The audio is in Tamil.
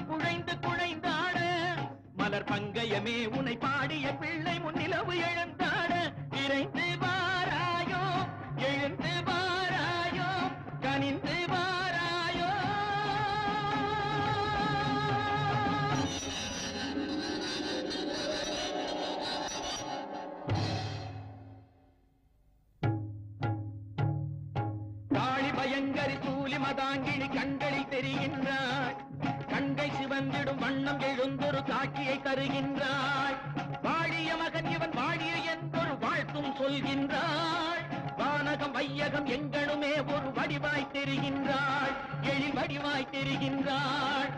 குழைந்து குழைந்தாட மலர் பங்கயமே உன்னை பாடிய பிள்ளை முன்னிலவு எழுந்தாட விரைந்து வாராயோ எழுந்து வாராயோ கனிந்து வாராயோ காளி பயங்கரி சூலி மதாங்கினி கண்களில் தெரிகின்றாள் கண்கை சிவந்திடும் வண்ணம் எழுந்தொரு காட்சியை தருகின்றாள் வாழிய மகன் இவன் வாழிய என்றொரு வாழ்த்தும் சொல்கின்றாள் வானகம் வையகம் எங்களுமே ஒரு வடிவாய் தெரிகின்றாள் எழில் வடிவாய் தெரிகின்றாள்